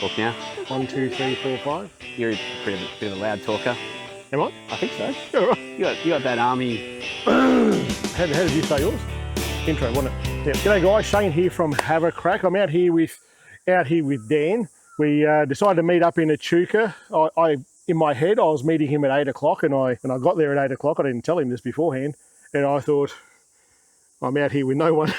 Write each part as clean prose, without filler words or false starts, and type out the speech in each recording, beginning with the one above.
Talk now. 1, 2, 3, 4, 5. You're a bit of a loud talker. Am I? I think so. Yeah, right. You got that army. How did you say yours? Intro, wasn't it? Yeah. G'day guys, Shane here from Have a Crack. I'm out here with Dan. We decided to meet up in Echuca. In my head, I was meeting him at 8 o'clock, and I got there at 8 o'clock. I didn't tell him this beforehand, and I thought, I'm out here with no one.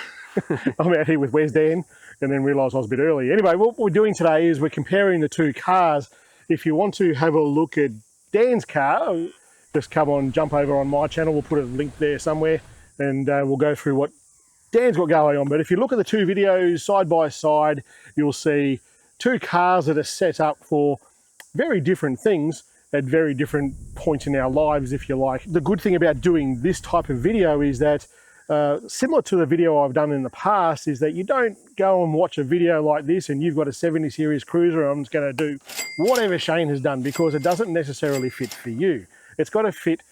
I'm out here with where's Dan? And then realised I was a bit early. Anyway, what we're doing today is we're comparing the two cars. If you want to have a look at Dan's car, just jump over on my channel. We'll put a link there somewhere, and we'll go through what Dan's got going on. But if you look at the two videos side by side, you'll see two cars that are set up for very different things at very different points in our lives, if you like. The good thing about doing this type of video is that similar to the video I've done in the past, is that you don't go and watch a video like this and you've got a 70 Series Cruiser, I'm just going to do whatever Shane has done, because it doesn't necessarily fit for you. It's got to fit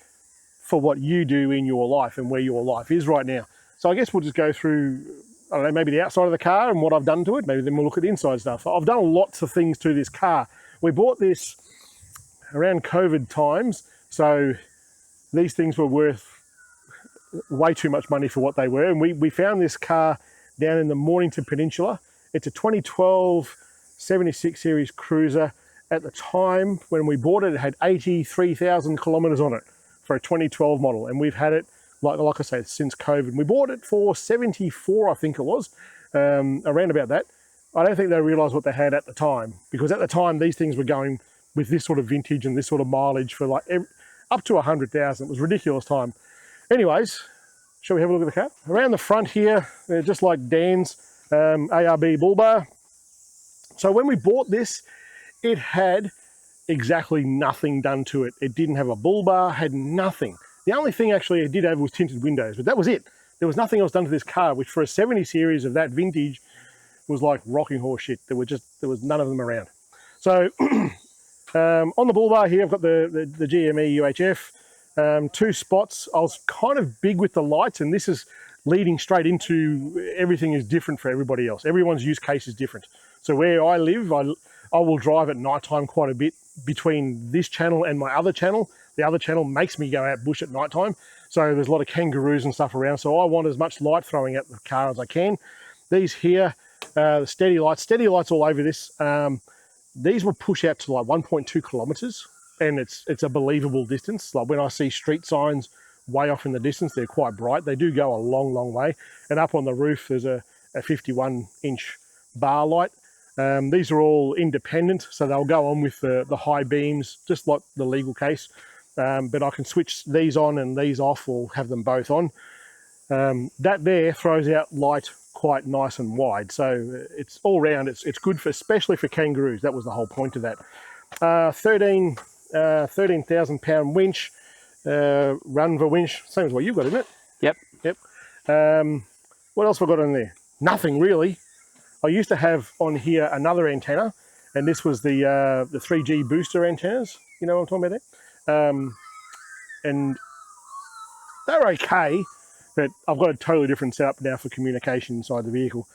for what you do in your life and where your life is right now. So I guess we'll just go through, I don't know, maybe the outside of the car and what I've done to it. Maybe then we'll look at the inside stuff. I've done lots of things to this car. We bought this around COVID times, so these things were worth way too much money for what they were. And we found this car down in the Mornington Peninsula. It's a 2012 76 Series Cruiser. At the time when we bought it, it had 83,000 kilometers on it for a 2012 model. And we've had it, like I say, since COVID. We bought it for 74, I think it was, around about that. I don't think they realised what they had at the time, because at the time these things were going with this sort of vintage and this sort of mileage for like up to 100,000. It was a ridiculous time. Anyways, shall we have a look at the car? Around the front here, just like Dan's ARB bull bar. So when we bought this, it had exactly nothing done to it. It didn't have a bull bar, had nothing. The only thing actually it did have was tinted windows, but that was it. There was nothing else done to this car, which for a 70 series of that vintage was like rocking horse shit. There was none of them around. So on the bull bar here, I've got the GME UHF. Two spots. I was kind of big with the lights, and this is leading straight into everything is different for everybody else. Everyone's use case is different. So where I live, I will drive at night time quite a bit between this channel and my other channel. The other channel makes me go out bush at night time. So there's a lot of kangaroos and stuff around. So I want as much light throwing at the car as I can. These here, the steady lights all over this. These will push out to like 1.2 kilometers. And it's a believable distance. Like when I see street signs way off in the distance, they're quite bright. They do go a long, long way. And up on the roof, there's a 51-inch bar light. These are all independent, so they'll go on with the high beams, just like the legal case. But I can switch these on and these off, or have them both on. That there throws out light quite nice and wide. So it's all round. It's good for, especially for kangaroos. That was the whole point of that. 13,000 pound winch, Runva winch, same as what you've got, isn't it? Yep. What else have I got on there? Nothing really. I used to have on here another antenna, and this was the 3G booster antennas. You know what I'm talking about there? And they're okay, but I've got a totally different setup now for communication inside the vehicle.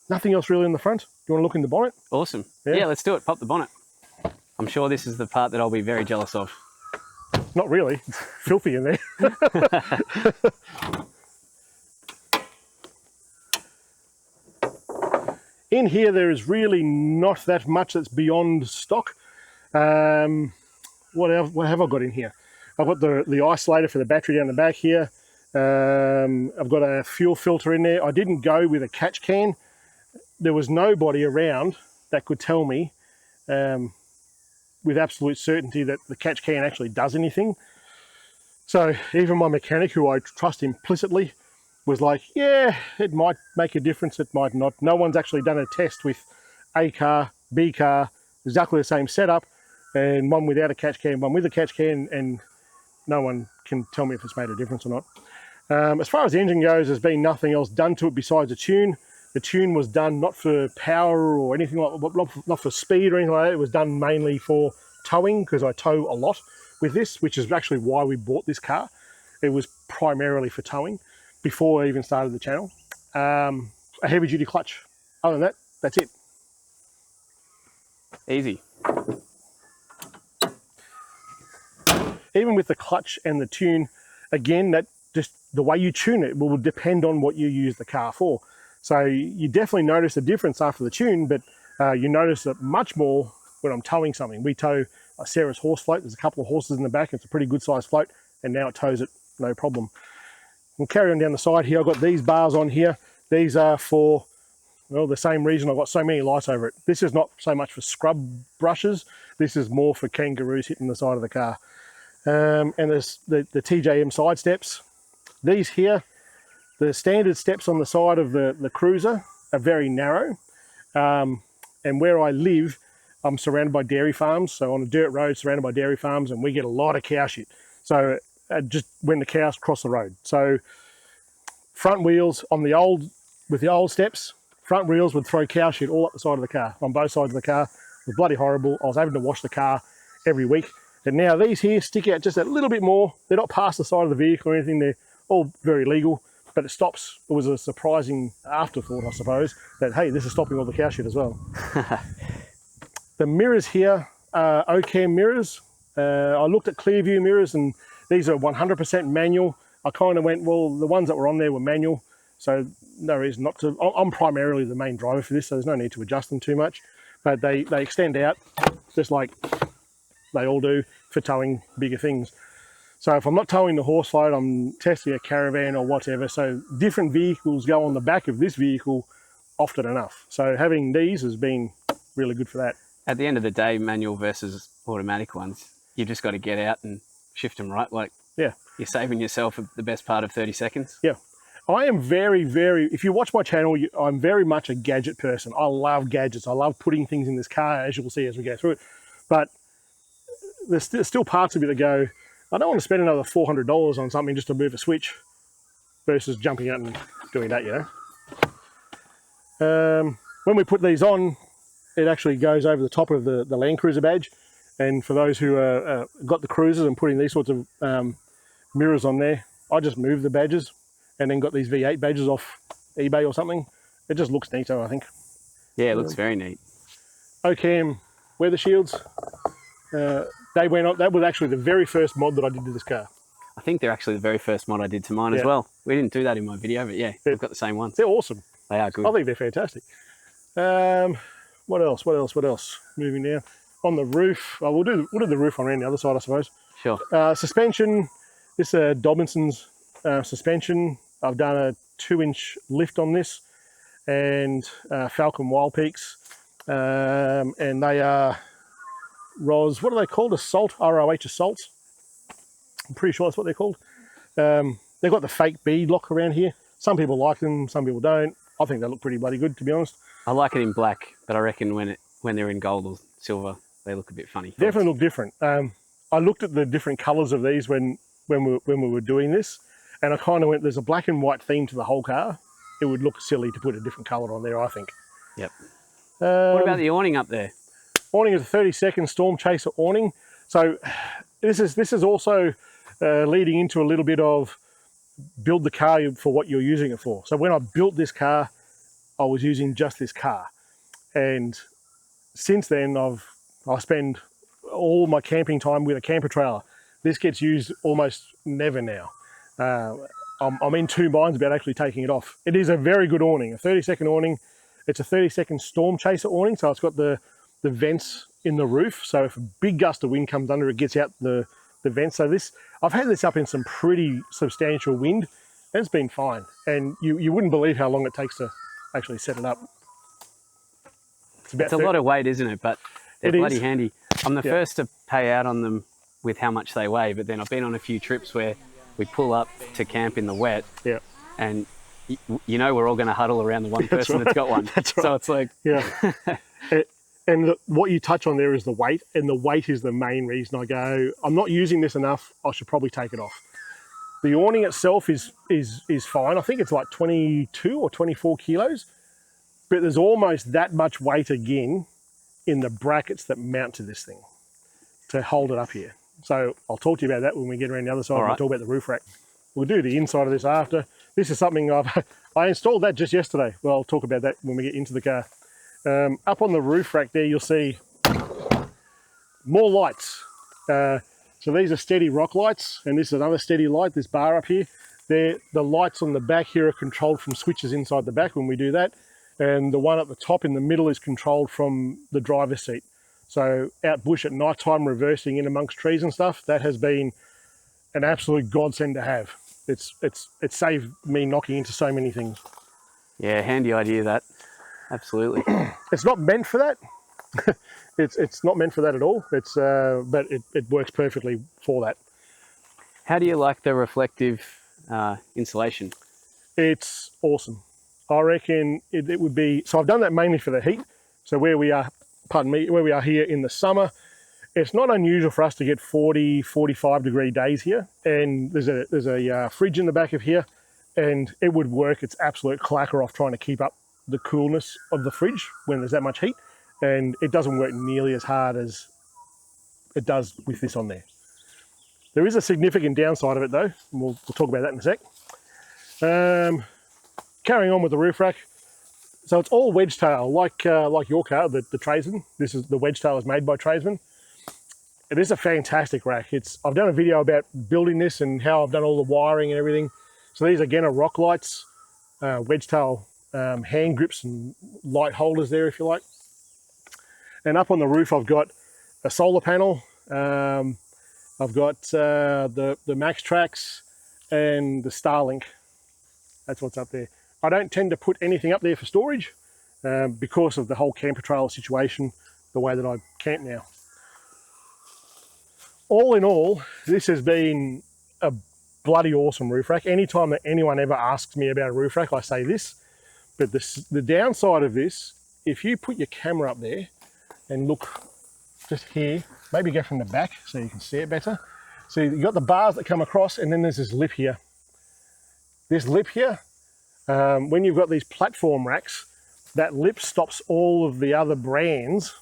Nothing else really in the front. You want to look in the bonnet? Awesome. Yeah, let's do it. Pop the bonnet. I'm sure this is the part that I'll be very jealous of. Not really. It's filthy in there. In here, there is really not that much that's beyond stock. What have I got in here? I've got the isolator for the battery down the back here. I've got a fuel filter in there. I didn't go with a catch can. There was nobody around that could tell me with absolute certainty that the catch can actually does anything. So even my mechanic, who I trust implicitly, was like, yeah, it might make a difference, it might not. No one's actually done a test with A car, B car, exactly the same setup, and one without a catch can, one with a catch can, and no one can tell me if it's made a difference or not. As far as the engine goes, there's been nothing else done to it besides a tune. The tune was done not for power or anything like that, not for speed or anything like that. It was done mainly for towing, because I tow a lot with this, which is actually why we bought this car. It was primarily for towing before I even started the channel. A heavy duty clutch. Other than that, that's it. Easy. Even with the clutch and the tune, again, that just the way you tune it will depend on what you use the car for. So you definitely notice a difference after the tune, but you notice it much more when I'm towing something. We tow a Sarah's horse float. There's a couple of horses in the back. It's a pretty good sized float, and now it tows it no problem. We'll carry on down the side here. I've got these bars on here. These are for, well, the same reason I've got so many lights over it. This is not so much for scrub brushes. This is more for kangaroos hitting the side of the car. And there's the TJM side steps. These here, the standard steps on the side of the Cruiser are very narrow. And where I live, I'm surrounded by dairy farms. So on a dirt road surrounded by dairy farms, and we get a lot of cow shit. So just when the cows cross the road. So front wheels on the old, with the old steps, front wheels would throw cow shit all up the side of the car, on both sides of the car. It was bloody horrible. I was having to wash the car every week. And now these here stick out just a little bit more. They're not past the side of the vehicle or anything. They're all very legal, but it stops. It was a surprising afterthought, I suppose, that, hey, this is stopping all the cow shit as well. The mirrors here are OCAM mirrors. I looked at Clearview mirrors, and these are 100% manual. I kind of went, well, the ones that were on there were manual, so no reason not to. I'm primarily the main driver for this, so there's no need to adjust them too much. But they extend out just like they all do for towing bigger things. So if I'm not towing the horse float, I'm testing a caravan or whatever. So different vehicles go on the back of this vehicle often enough. So having these has been really good for that. At the end of the day, manual versus automatic ones, you just got to get out and shift them right. Like, yeah, you're saving yourself the best part of 30 seconds. Yeah. I am very, very, if you watch my channel, I'm very much a gadget person. I love gadgets. I love putting things in this car, as you'll see as we go through it. But there's still parts of me that go, I don't want to spend another $400 on something just to move a switch versus jumping out and doing that, you know. When we put these on, it actually goes over the top of the LandCruiser badge. And for those who got the Cruisers and putting these sorts of mirrors on there, I just move the badges and then got these V8 badges off eBay or something. It just looks neater, I think. Yeah, it looks very neat. OCAM weather shields. They went on. That was actually the very first mod that I did to this car. I think they're actually the very first mod I did to mine as well. We didn't do that in my video, but yeah, we've got the same ones. They're awesome. They are good. I think they're fantastic. What else? Moving down. On the roof, we'll do the roof on around the other side, I suppose. Sure. Suspension, this is Dobinson's suspension. I've done a 2-inch lift on this, and Falcon Wild Peaks, and they are ROS, what are they called? Assault, ROH Assaults. I'm pretty sure that's what they're called. They've got the fake bead lock around here. Some people like them, some people don't. I think they look pretty bloody good, to be honest. I like it in black, but I reckon when they're in gold or silver, they look a bit funny. Definitely look different. I looked at the different colours of these when we were doing this, and I kind of went, there's a black and white theme to the whole car. It would look silly to put a different colour on there, I think. Yep. What about the awning up there? Awning is a 30-second Storm Chaser awning. So this is also leading into a little bit of build the car for what you're using it for. So when I built this car, I was using just this car, and since then I spend all my camping time with a camper trailer. This gets used almost never now. I'm in two minds about actually taking it off. It is a very good awning, a 30-second awning. It's a 30-second Storm Chaser awning, so it's got the vents in the roof. So if a big gust of wind comes under, it gets out the vents. So I've had this up in some pretty substantial wind, and it's been fine. And you wouldn't believe how long it takes to actually set it up. It's a lot of weight, isn't it? But they're bloody handy. I'm the first to pay out on them with how much they weigh, but then I've been on a few trips where we pull up to camp in the wet, and you know we're all going to huddle around the one person that's got one. That's right. So it's like... Yeah. And what you touch on there is the weight, and the weight is the main reason I go, I'm not using this enough, I should probably take it off. The awning itself is fine. I think it's like 22 or 24 kilos, but there's almost that much weight again in the brackets that mount to this thing to hold it up here. So I'll talk to you about that when we get around the other side. We'll talk about the roof rack. We'll do the inside of this after. This is something I installed that just yesterday. Well, I'll talk about that when we get into the car. Up on the roof rack there, you'll see more lights. So these are steady rock lights, and this is another steady light, this bar up here. The lights on the back here are controlled from switches inside the back when we do that. And the one at the top in the middle is controlled from the driver's seat. So out bush at night time, reversing in amongst trees and stuff, that has been an absolute godsend to have. It's saved me knocking into so many things. Yeah, handy idea that. Absolutely. It's not meant for that. It's not meant for that at all. It's but it works perfectly for that. How do you like the reflective insulation? It's awesome. I reckon it would be, so I've done that mainly for the heat. So where we are, pardon me, where we are here in the summer, it's not unusual for us to get 40, 45 degree days here. And there's a fridge in the back of here, and it would work its absolute clacker off trying to keep up the coolness of the fridge when there's that much heat. And it doesn't work nearly as hard as it does with this on there. There is a significant downside of it though, and we'll talk about that in a sec. Carrying on with the roof rack. So it's all wedge tail, like your car, the Tradesman. This is the wedge tail is made by Tradesman. It is a fantastic rack. I've done a video about building this and how I've done all the wiring and everything. So these again are rock lights, wedge tail hand grips and light holders there if you like. And up on the roof I've got a solar panel. I've got the Max Tracks and the Starlink. That's what's up there. I don't tend to put anything up there for storage because of the whole camper trailer situation, the way that I camp now. All in all, this has been a bloody awesome roof rack. Anytime that anyone ever asks me about a roof rack, I say this. But the downside of this, if you put your camera up there and look just here, maybe go from the back so you can see it better. So you've got the bars that come across, and then there's this lip here. This lip here, when you've got these platform racks, that lip stops all of the other brands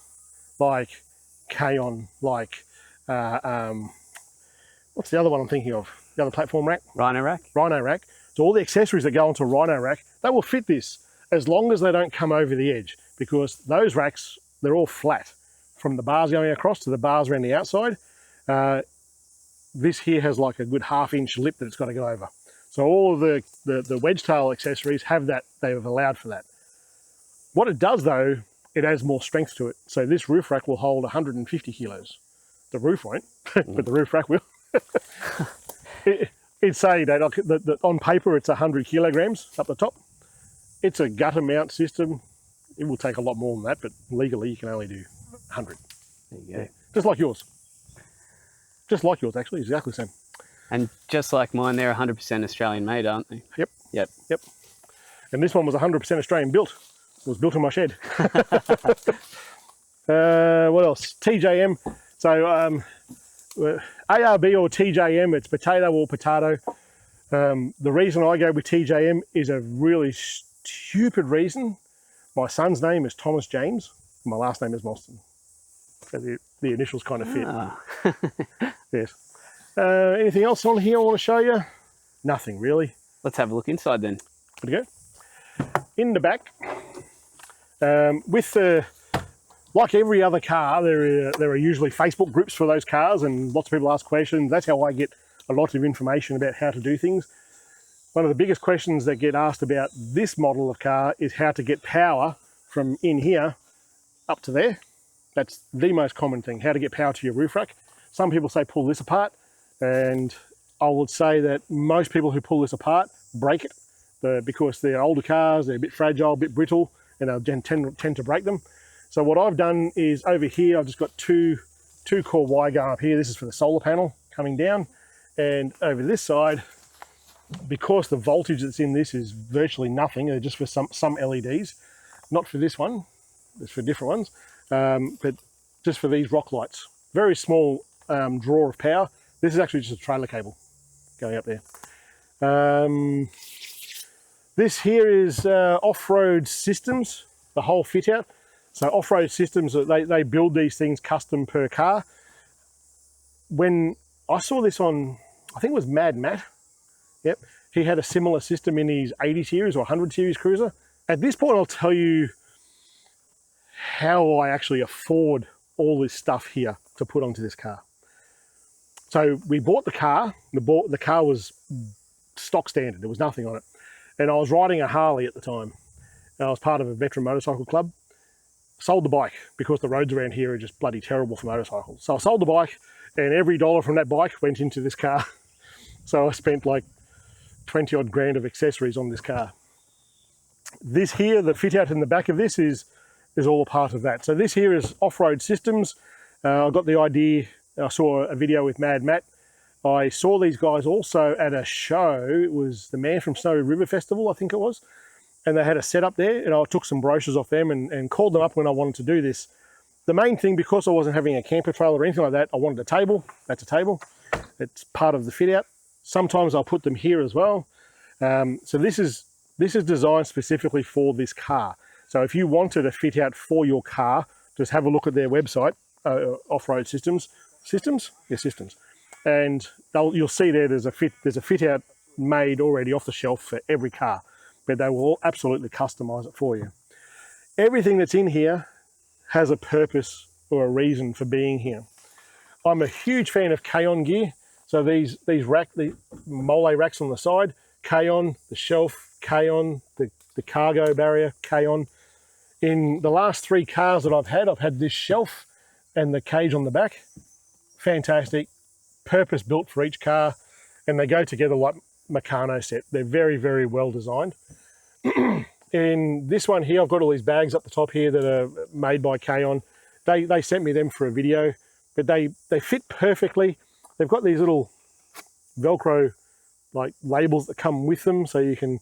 like Kaon, like, what's the other one I'm thinking of? The other platform rack? Rhino rack? Rhino rack. So all the accessories that go into a Rhino rack, they will fit this as long as they don't come over the edge, because those racks, they're all flat from the bars going across to the bars around the outside. This here has like a good 1/2 inch lip that it's got to go over. So all of the wedge tail accessories have that, they've allowed for that. What it does though, it adds more strength to it. So this roof rack will hold 150 kilos. The roof won't, but the roof rack will. It's saying that on paper it's 100 kilograms up the top. It's a gutter mount system. It will take a lot more than that, but legally you can only do 100. There you go. Yeah. Just like yours. Just like yours, actually, exactly the same. And just like mine, they're 100% Australian made, aren't they? Yep. Yep. Yep. And this one was 100% Australian built. It was built in my shed. What else? TJM. So ARB or TJM, it's potato or potato. The reason I go with TJM is a really stupid reason. My son's name is Thomas James. My last name is Mostyn. So the initials kind of fit. Ah. Yes. Anything else on here I want to show you? Nothing really. Let's have a look inside then. There we go. In the back, with the, like every other car, there are usually Facebook groups for those cars, and lots of people ask questions. That's how I get a lot of information about how to do things. One of the biggest questions that get asked about this model of car is how to get power from in here up to there. That's the most common thing, how to get power to your roof rack. Some people say pull this apart, and I would say that most people who pull this apart break it because they're older cars, they're a bit fragile, a bit brittle, and they'll tend to break them. So what I've done is over here, I've just got two core wire going up here. This is for the solar panel coming down, and over this side, because the voltage that's in this is virtually nothing, they're just for some LEDs, not for this one, it's for different ones, but just for these rock lights. Very small draw of power. This is actually just a trailer cable going up there. This here is Off-Road Systems, the whole fit out. So Off-Road Systems, they build these things custom per car. When I saw this on, I think it was Mad Matt, yep, he had a similar system in his 80 series or 100 series cruiser. At this point, I'll tell you how I actually afford all this stuff here to put onto this car. So we bought the car. The car was stock standard. There was nothing on it. And I was riding a Harley at the time. And I was part of a veteran motorcycle club. Sold the bike because the roads around here are just bloody terrible for motorcycles. So I sold the bike, and every dollar from that bike went into this car. So I spent like 20 odd grand of accessories on this car. This here, the fit out in the back of this is all a part of that. So this here is off-road systems. I got the idea, I saw a video with Mad Matt. I saw these guys also at a show. It was the Man from Snowy River Festival, I think it was. And they had a setup there, and I took some brochures off them and called them up when I wanted to do this. The main thing, because I wasn't having a camper trailer or anything like that, I wanted a table. That's a table. It's part of the fit out. Sometimes I'll put them here as well. So this is designed specifically for this car. So if you wanted a fit out for your car, just have a look at their website, Off-Road Systems. Systems? Yeah, Systems. And you'll see there's a fit out made already off the shelf for every car, but they will absolutely customize it for you. Everything that's in here has a purpose or a reason for being here. I'm a huge fan of K-On gear. So these mole racks on the side, K-On, the shelf, K-On, the cargo barrier, K-On. In the last 3 cars that I've had this shelf and the cage on the back. Fantastic, purpose built for each car, and they go together like Meccano set. They're very, very well designed. In this one here, I've got all these bags up the top here that are made by K-On. They sent me them for a video, but they fit perfectly. They've got these little Velcro like labels that come with them, so you can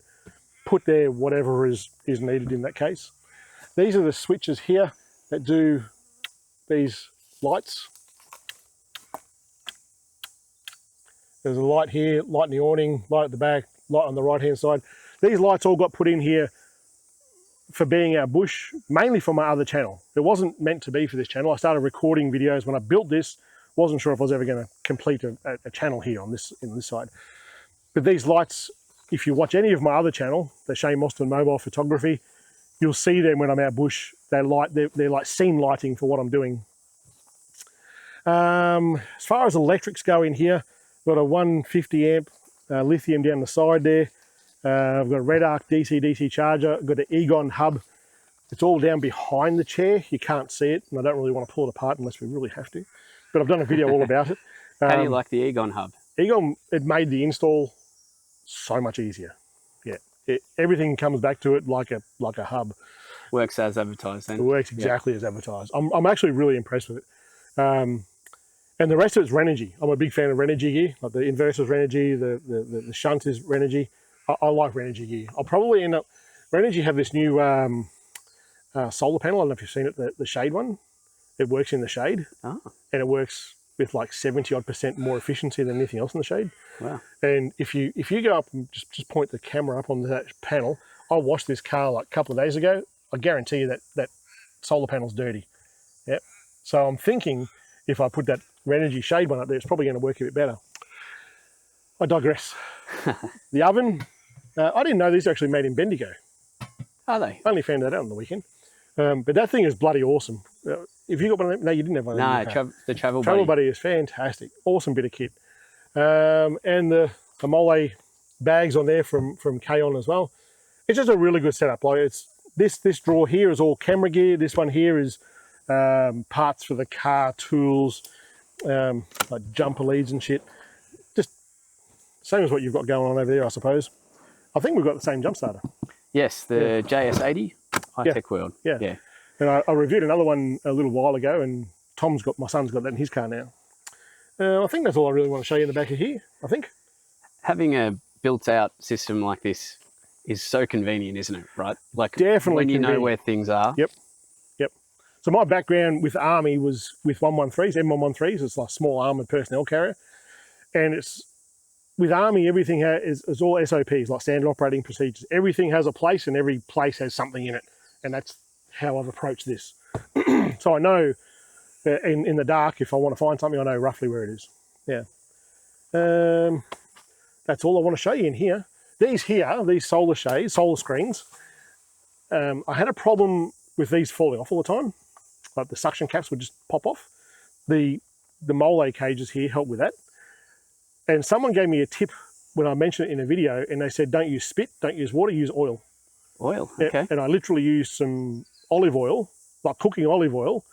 put there whatever is needed in that case. These are the switches here that do these lights. There's a light here, light in the awning, light at the back, light on the right hand side. These lights all got put in here for being our bush, mainly for my other channel. It wasn't meant to be for this channel. I started recording videos when I built this. Wasn't sure if I was ever going to complete a channel here on this side. But these lights, if you watch any of my other channel, the Shayne Mostyn mobile photography, you'll see them when I'm out bush. They're like scene lighting for what I'm doing. As far as electrics go in here, got a 150 amp lithium down the side there. I've got a Red Arc DC charger. I've got an Egon hub. It's all down behind the chair. You can't see it, and I don't really want to pull it apart unless we really have to. But I've done a video all about it. How do you like the Egon hub? Egon, it made the install so much easier. Yeah, everything comes back to it like a hub. Works as advertised then? It works exactly as advertised. I'm actually really impressed with it. And the rest of it's Renogy. I'm a big fan of Renogy gear. Like the inverter's Renogy, the shunt is Renogy. I like Renogy gear. I'll probably end up... Renogy have this new solar panel. I don't know if you've seen it, the shade one. It works in the shade. Oh. And it works with like 70% more efficiency than anything else in the shade. Wow. And if you go up and just point the camera up on that panel, I washed this car like a couple of days ago. I guarantee you that solar panel's dirty. Yep. So I'm thinking if I put that Renogy shade one up there, it's probably going to work a bit better. I digress. The oven, I didn't know these are actually made in Bendigo. Are they? I only found that out on the weekend. But that thing is bloody awesome. If you got one of them, no, you didn't have one of them. No, the Travel Buddy. Travel Buddy is fantastic. Awesome bit of kit. And the mole bags on there from K-On as well. It's just a really good setup. Like it's this drawer here is all camera gear. This one here is parts for the car, tools, like jumper leads and shit. Just same as what you've got going on over there, I suppose. I think we've got the same jump starter. Yes, the JS80 High-Tech World. Yeah. And I reviewed another one a little while ago, and my son's got that in his car now. I think that's all I really want to show you in the back of here, I think. Having a built-out system like this is so convenient, isn't it, right? Like definitely when you convenient. know where things are. Yep. So my background with Army was with 113s, M113s. It's like a small armoured personnel carrier. And it's with Army, everything is all SOPs, like standard operating procedures. Everything has a place, and every place has something in it. And that's how I've approached this. So I know in the dark, if I want to find something, I know roughly where it is. Yeah. That's all I want to show you in here. These solar screens, I had a problem with these falling off all the time. Like the suction caps would just pop off. The the mole cages here help with that. And someone gave me a tip when I mentioned it in a video, and they said, don't use spit, don't use water, use oil. Oil, okay. And I literally used some olive oil, like cooking olive oil,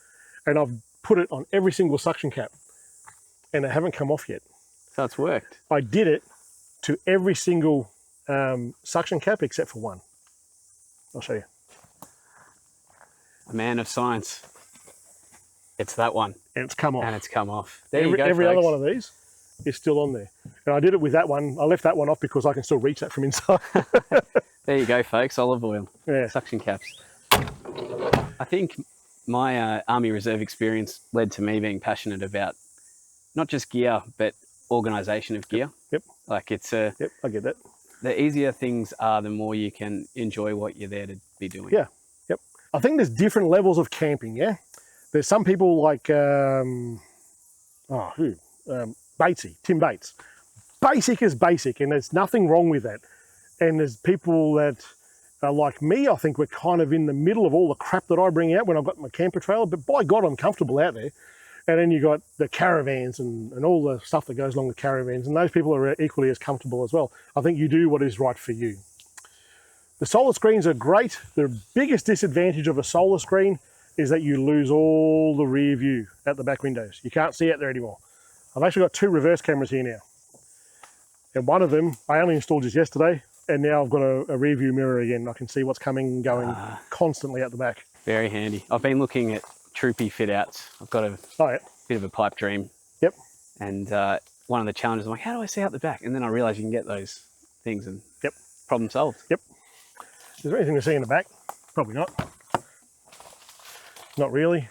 and I've put it on every single suction cap, and they haven't come off yet. So it's worked. I did it to every single suction cap except for one. I'll show you. A man of science. It's that one. And it's come off. And it's come off. There you go, every folks. other one of these is still on there. And I did it with that one. I left that one off because I can still reach that from inside. There you go, folks. Olive oil. Yeah. Suction caps. I think my Army Reserve experience led to me being passionate about not just gear, but organisation of gear. Yep. Like it's Yep, I get that. The easier things are, the more you can enjoy what you're there to be doing. Yeah, yep. I think there's different levels of camping, yeah? There's some people like, Batesy, Tim Bates. Basic is basic, and there's nothing wrong with that. And there's people that are like me. I think we're kind of in the middle of all the crap that I bring out when I've got my camper trailer, but by God, I'm comfortable out there. And then you got the caravans and all the stuff that goes along with caravans, and those people are equally as comfortable as well. I think you do what is right for you. The solar screens are great. The biggest disadvantage of a solar screen is that you lose all the rear view at the back windows. You can't see out there anymore. I've actually got 2 reverse cameras here now. And one of them, I only installed just yesterday, and now I've got a rear view mirror again. I can see what's coming and going constantly out the back. Very handy. I've been looking at troopy fit outs. I've got a bit of a pipe dream. Yep. And one of the challenges, I'm like, how do I see out the back? And then I realised you can get those things, and problem solved. Yep. Is there anything to see in the back? Probably not. Not really.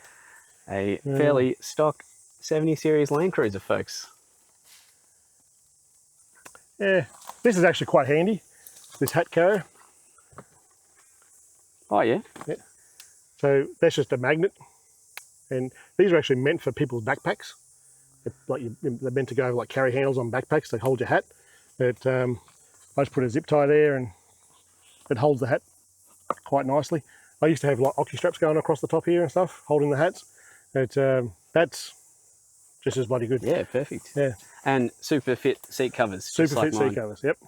A fairly stock 70 Series LandCruiser, folks. Yeah, this is actually quite handy, this hat carrier. Oh, yeah? Yeah. So that's just a magnet. And these are actually meant for people's backpacks. They're meant to go like carry handles on backpacks. They hold your hat. But I just put a zip tie there, and it holds the hat quite nicely. I used to have like ocky straps going across the top here and stuff, holding the hats. But that's just as bloody good. Yeah, perfect. Yeah. And super fit seat covers. Super fit seat covers, yep.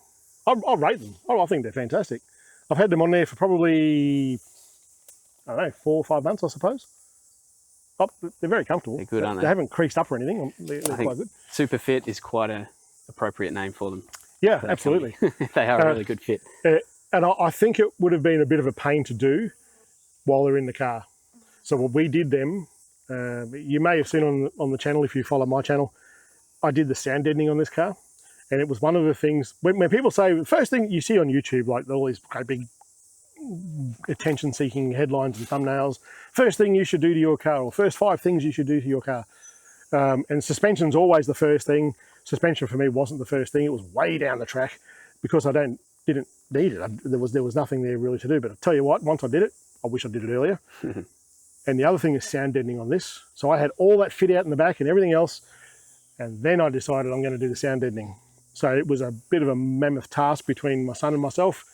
I'll rate them. I think they're fantastic. I've had them on there for probably, I don't know, 4 or 5 months, I suppose. They're very comfortable. They're good, aren't they? They haven't creased up or anything. They're quite good. Super fit is quite an appropriate name for them. Yeah, absolutely. They are a really good fit. And I think it would have been a bit of a pain to do while they're in the car. So what we did them, you may have seen on the channel, if you follow my channel, I did the sound deadening on this car. And it was one of the things, when people say, the first thing you see on YouTube, like all these great big attention-seeking headlines and thumbnails, first thing you should do to your car, or first 5 things you should do to your car. And suspension's always the first thing. Suspension for me wasn't the first thing. It was way down the track because I didn't need it. There was nothing there really to do. But I'll tell you what, once I did it, I wish I did it earlier. And the other thing is sound deadening on this. So I had all that fit out in the back and everything else. And then I decided I'm going to do the sound deadening. So it was a bit of a mammoth task between my son and myself.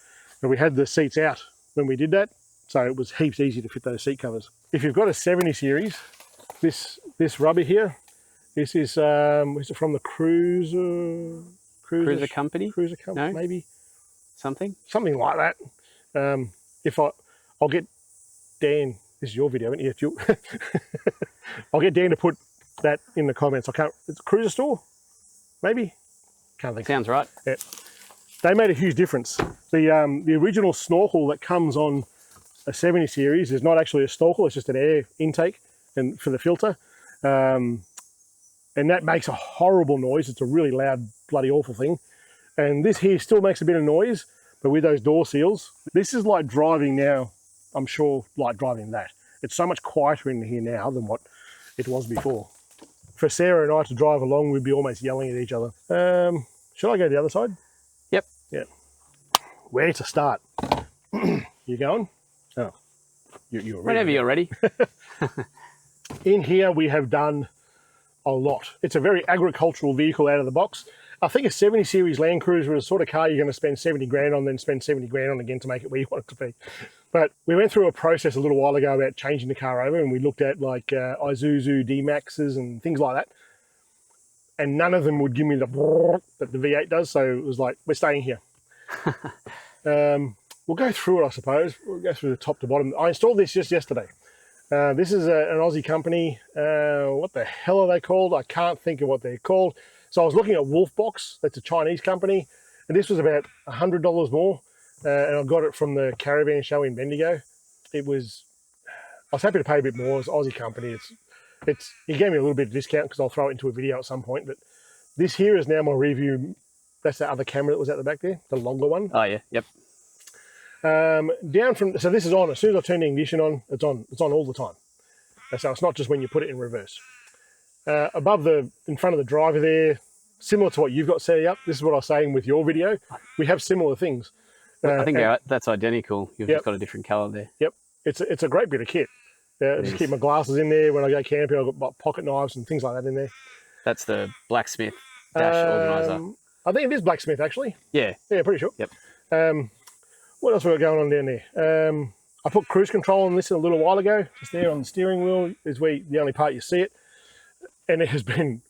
And we had the seats out when we did that. So it was heaps easy to fit those seat covers. If you've got a 70 series, this rubber here, this is from the Cruiser Company? Cruiser Company, No? maybe. Something like that. I'll get Dan, this is your video, isn't it? I'll get Dan to put that in the comments. It's a Cruiser store? Maybe? Can't think. Sounds right. Yeah. They made a huge difference. The original snorkel that comes on a 70 series is not actually a snorkel, it's just an air intake and for the filter. And that makes a horrible noise. It's a really loud, bloody awful thing. And this here still makes a bit of noise, but with those door seals, this is like driving now, I'm sure, like driving that. It's so much quieter in here now than what it was before. For Sarah and I to drive along, we'd be almost yelling at each other. Should I go to the other side? Yep. Yeah. Where to start? You going? Oh, you're ready. Whenever you're ready. In here, we have done a lot. It's a very agricultural vehicle out of the box. I think a 70 series LandCruiser is the sort of car you're going to spend 70 grand on, then spend 70 grand on again to make it where you want it to be. But we went through a process a little while ago about changing the car over, and we looked at like Isuzu D-Maxes and things like that. and none of them would give me the brrr that the V8 does. So it was like, we're staying here. We'll go through it, I suppose. We'll go through the top to bottom. I installed this just yesterday. This is an Aussie company. What the hell are they called? I can't think of what they're called. So I was looking at Wolfbox. That's a Chinese company. And this was about $100 more. And I got it from the caravan show in Bendigo. I was happy to pay a bit more. It's an Aussie company. He gave me a little bit of discount because I'll throw it into a video at some point. But this here is now my review. That's the other camera that was at the back there, the longer one. Oh yeah, yep. Down from, so this is on. As soon as I turn the ignition on, it's on. It's on all the time. So it's not just when you put it in reverse. Above in front of the driver there, similar to what you've got set up. This is what I was saying with your video. We have similar things. I think that's identical. You've just got a different color there. Yep. It's a great bit of kit. I just keep my glasses in there when I go camping. I've got pocket knives and things like that in there. That's the blacksmith dash organizer. I think it is blacksmith actually. Yeah. Yeah, pretty sure. Yep. What else we got going on down there? I put cruise control on this a little while ago. Just there on the steering wheel is the only part you see it. And it has been,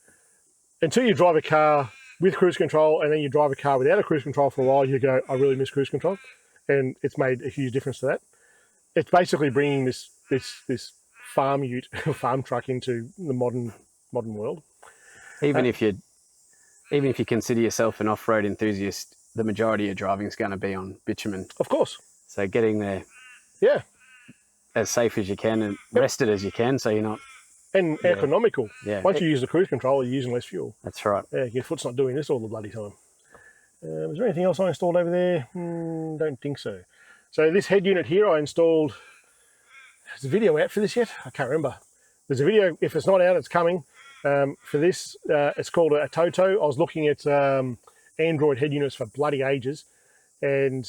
until you drive a car with cruise control and then you drive a car without a cruise control for a while, you go, I really miss cruise control. And it's made a huge difference to that. It's basically bringing this farm ute, farm truck into the modern world. Even if you consider yourself an off-road enthusiast, the majority of your driving is going to be on bitumen. Of course. So getting there, yeah, as safe as you can and rested as you can, so you're not economical. Yeah. Once you use the cruise control, you're using less fuel. That's right. Yeah, your foot's not doing this all the bloody time. Is there anything else I installed over there? Don't think so. So this head unit here, I installed. Is the video out for this yet? I can't remember. There's a video. If it's not out, it's coming. For this, it's called a Toto. I was looking at Android head units for bloody ages, and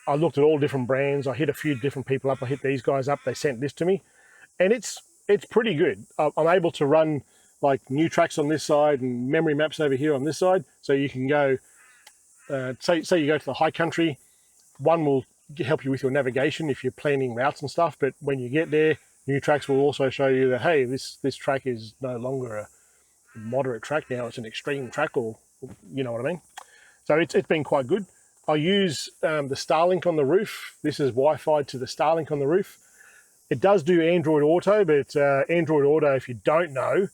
I looked at all different brands. I hit a few different people up. I hit these guys up. They sent this to me, and it's pretty good. I'm able to run like new tracks on this side and memory maps over here on this side. So you can go, say you go to the high country, one will help you with your navigation if you're planning routes and stuff. But when you get there, new tracks will also show you that, hey, this track is no longer a moderate track now. It's an extreme track, or you know what I mean. So it's been quite good. I use the Starlink on the roof. This is Wi-Fi to the Starlink on the roof. It does do Android Auto, but Android Auto, if you don't know,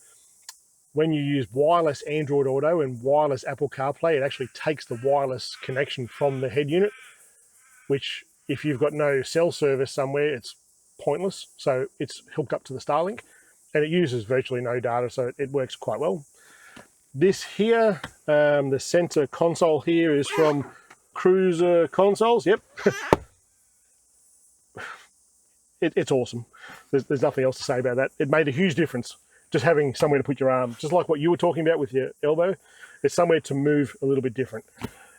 when you use wireless Android Auto and wireless Apple CarPlay, it actually takes the wireless connection from the head unit, which if you've got no cell service somewhere, it's pointless. So it's hooked up to the Starlink and it uses virtually no data, so it works quite well. This here, the center console here is from Cruiser Consoles. Yep. It's awesome. There's nothing else to say about that. It made a huge difference just having somewhere to put your arm, just like what you were talking about with your elbow. It's somewhere to move a little bit different.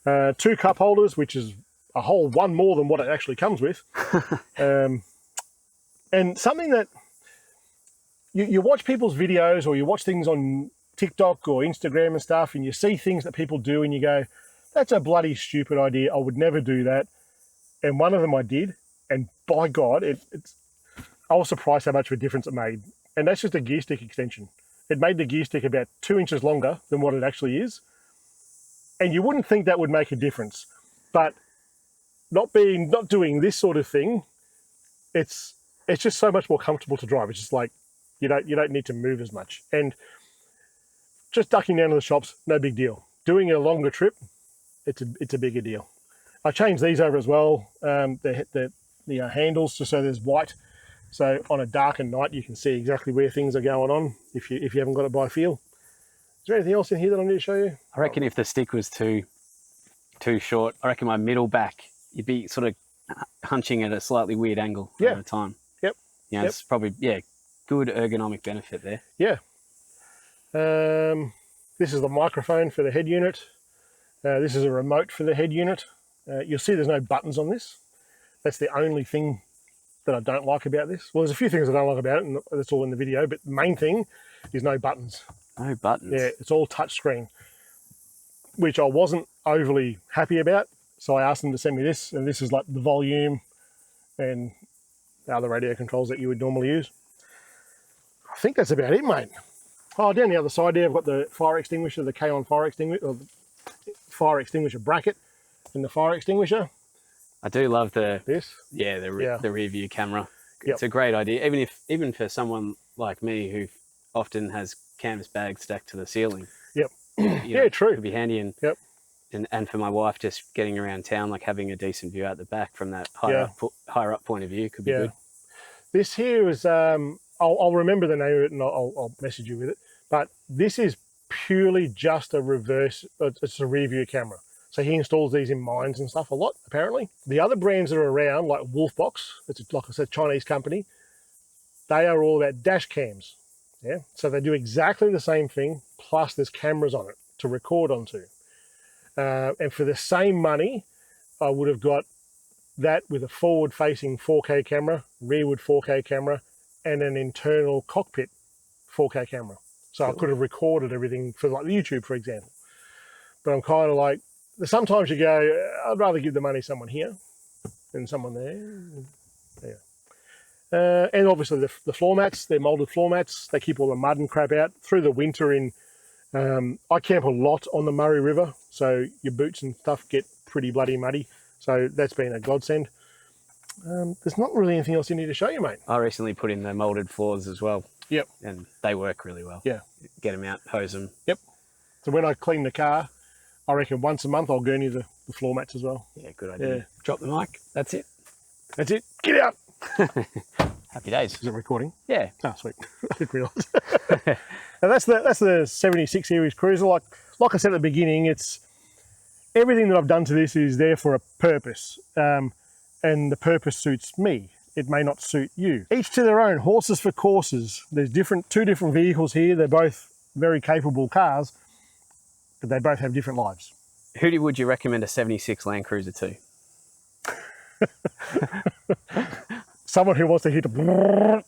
2 cup holders, which is a whole one more than what it actually comes with. And something that you watch people's videos, or you watch things on TikTok or Instagram and stuff, and you see things that people do and you go, that's a bloody stupid idea. I would never do that. And one of them I did. And by God, I was surprised how much of a difference it made. And that's just a gear stick extension. It made the gear stick about 2 inches longer than what it actually is. And you wouldn't think that would make a difference. But not doing this sort of thing, it's just so much more comfortable to drive. It's just like you don't need to move as much. And just ducking down to the shops, no big deal. Doing a longer trip, it's a bigger deal. I changed these over as well. The handles just so there's white, so on a darker night you can see exactly where things are going on if you haven't got it by feel. Is there anything else in here that I need to show you? I reckon if the stick was too short, I reckon my middle back, you'd be sort of hunching at a slightly weird angle at a time. Yep. You know, it's probably good ergonomic benefit there. Yeah. This is the microphone for the head unit. This is a remote for the head unit. You'll see there's no buttons on this. That's the only thing that I don't like about this. Well, there's a few things I don't like about it, and that's all in the video, but the main thing is no buttons. No buttons? Yeah, it's all touch screen, which I wasn't overly happy about. So I asked them to send me this, and this is like the volume and the other radio controls that you would normally use. I think that's about it, mate. Oh, down the other side there, I've got the fire extinguisher, the K-on fire extinguisher, or the fire extinguisher bracket, and the fire extinguisher. I do love the the rear view camera. It's a great idea, even for someone like me who often has canvas bags stacked to the ceiling. Yep. Yeah, true. It'd be handy, and for my wife, just getting around town, like having a decent view out the back from that higher up point of view could be good. This here is I'll remember the name of it and I'll message you with it. But this is purely just a reverse. It's a rear view camera. So he installs these in mines and stuff a lot, apparently. The other brands that are around, like Wolfbox, it's like I said, Chinese company, they are all about dash cams. Yeah, so they do exactly the same thing, plus there's cameras on it to record onto. And for the same money, I would have got that with a forward-facing 4K camera, rearward 4K camera, and an internal cockpit 4K camera. So I could have recorded everything for like YouTube, for example. But I'm kind of like, sometimes you go, I'd rather give the money to someone here than someone there. Yeah. And obviously the floor mats, they're molded floor mats. They keep all the mud and crap out through the winter. I camp a lot on the Murray River, so your boots and stuff get pretty bloody muddy. So that's been a godsend. There's not really anything else you need to show you, mate. I recently put in the molded floors as well. Yep. And they work really well. Yeah. Get them out, hose them. Yep. So when I clean the car, I reckon once a month I'll gurney the floor mats as well. Yeah, good idea. Yeah. Drop the mic. That's it. That's it. Get out. Happy days. Is it recording? Yeah. Oh, sweet. I didn't realise. And that's the 76 series cruiser. Like I said at the beginning, it's everything that I've done to this is there for a purpose, and the purpose suits me. It may not suit you. Each to their own. Horses for courses. There's two different vehicles here. They're both very capable cars, but they both have different lives. Who would you recommend a 76 LandCruiser to? Someone who wants to hit a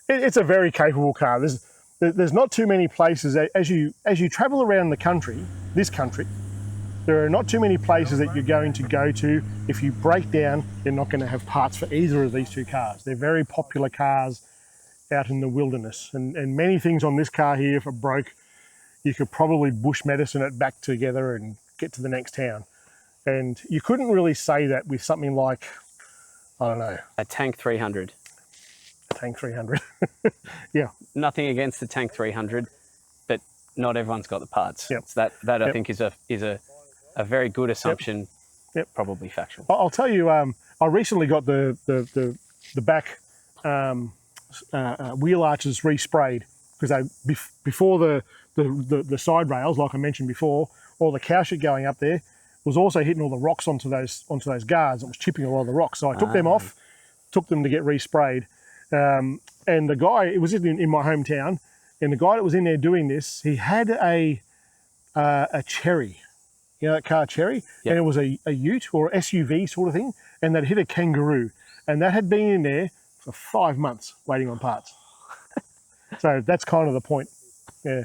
it's a very capable car. There's not too many places as you travel around the country, this country, there are not too many places that you're going to go to. If you break down, you're not going to have parts for either of these two cars. They're very popular cars out in the wilderness, and many things on this car here, if it broke, you could probably bush medicine it back together and get to the next town. And you couldn't really say that with something like, I don't know, a Tank 300. A Tank 300. Yeah. Nothing against the Tank 300, but not everyone's got the parts. Yep. So that I think is a very good assumption. Yep. Probably factual. I'll tell you, I recently got the back wheel arches resprayed, because before the side rails, like I mentioned before, all the cow shit going up there was also hitting all the rocks onto those guards. It was chipping a lot of the rocks. So I took them off, took them to get resprayed. And the guy, it was in my hometown, and the guy that was in there doing this, he had a Cherry. You know that car Cherry? Yep. And it was a ute or SUV sort of thing, and they'd hit a Kangaroo. And that had been in there for 5 months waiting on parts. So that's kind of the point. Yeah.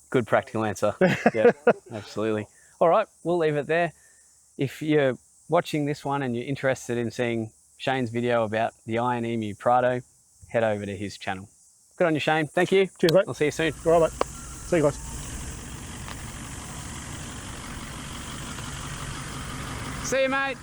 Good practical answer. Yeah, absolutely. All right, we'll leave it there. If you're watching this one and you're interested in seeing Shayne's video about the Iron Emu Prado, head over to his channel. Good on you, Shayne. Thank you. Cheers, mate. I'll see you soon. All right, mate. See you guys. See you, mate.